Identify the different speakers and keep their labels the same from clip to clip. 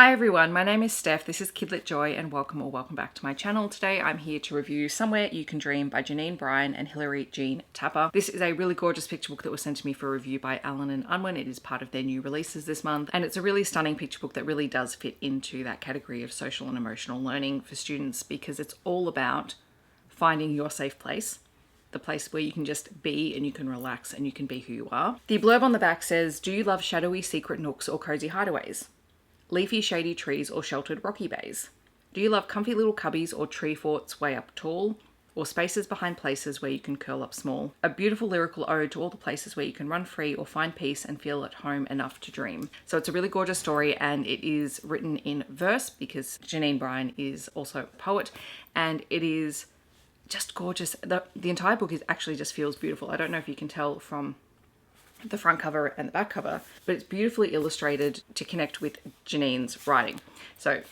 Speaker 1: Hi everyone, my name is Steph, this is Kidlit Joy and welcome back to my channel. Today I'm here to review Somewhere You Can Dream by Janeen Bryan and Hilary Jean Tapper. This is a really gorgeous picture book that was sent to me for review by Allen and Unwin. It is part of their new releases this month and it's a really stunning picture book that really does fit into that category of social and emotional learning for students because it's all about finding your safe place. The place where you can just be and you can relax and you can be who you are. The blurb on the back says, do you love shadowy secret nooks or cozy hideaways? Leafy shady trees or sheltered rocky bays? Do you love comfy little cubbies or tree forts way up tall? Or spaces behind places where you can curl up small? A beautiful lyrical ode to all the places where you can run free or find peace and feel at home enough to dream. So it's a really gorgeous story and it is written in verse because Janeen Bryan is also a poet and it is just gorgeous. The entire book actually just feels beautiful. I don't know if you can tell from the front cover and the back cover, but it's beautifully illustrated to connect with Janeen's writing. So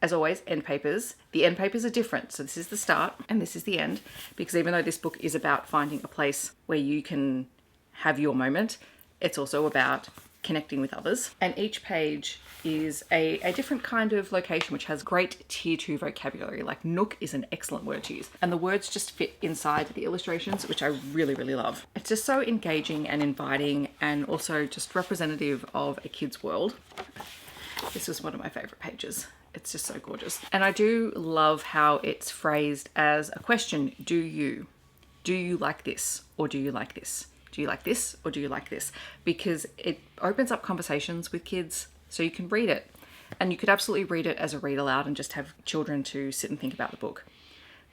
Speaker 1: as always, end papers. The end papers are different. So this is the start and this is the end, because even though this book is about finding a place where you can have your moment, it's also about connecting with others. And each page is a different kind of location which has great tier 2 vocabulary. Like nook is an excellent word to use and the words just fit inside the illustrations, which I really love. It's just so engaging and inviting and also just representative of a kid's world. This is one of my favorite pages. It's just so gorgeous. And I do love how it's phrased as a question. Do you like this or do you like this? Do you like this or do you like this? Because it opens up conversations with kids so you can read it. And you could absolutely read it as a read aloud and just have children to sit and think about the book.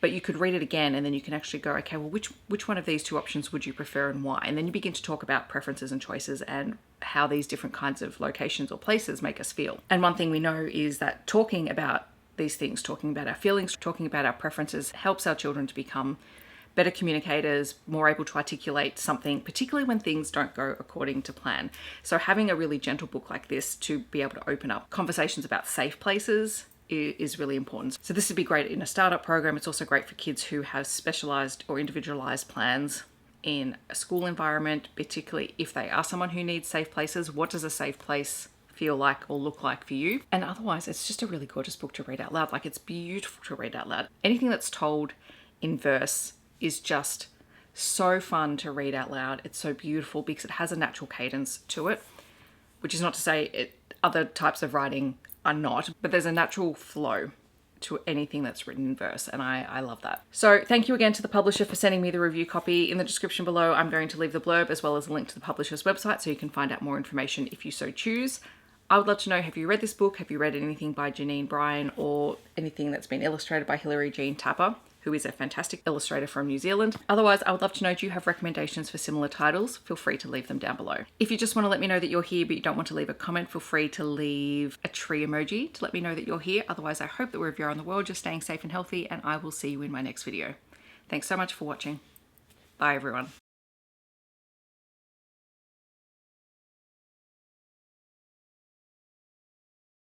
Speaker 1: But you could read it again and then you can actually go, okay, well, which one of these two options would you prefer and why? And then you begin to talk about preferences and choices and how these different kinds of locations or places make us feel. And one thing we know is that talking about these things, talking about our feelings, talking about our preferences helps our children to become better communicators, more able to articulate something, particularly when things don't go according to plan. So having a really gentle book like this to be able to open up conversations about safe places is really important. So this would be great in a startup program. It's also great for kids who have specialized or individualized plans in a school environment, particularly if they are someone who needs safe places. What does a safe place feel like or look like for you? And otherwise, it's just a really gorgeous book to read out loud. Like, it's beautiful to read out loud. Anything that's told in verse is just so fun to read out loud. It's so beautiful because it has a natural cadence to it, which is not to say other types of writing are not, but there's a natural flow to anything that's written in verse, and I love that. So thank you again to the publisher for sending me the review copy. In the description below, I'm going to leave the blurb as well as a link to the publisher's website so you can find out more information if you so choose. I would love to know, have you read this book? Have you read anything by Janeen Bryan or anything that's been illustrated by Hilary Jean Tapper, who is a fantastic illustrator from New Zealand? Otherwise, I would love to know, do you have recommendations for similar titles? Feel free to leave them down below. If you just want to let me know that you're here but you don't want to leave a comment, feel free to leave a tree emoji to let me know that you're here. Otherwise, I hope that wherever you are in the world, you're staying safe and healthy, and I will see you in my next video. Thanks so much for watching. Bye everyone.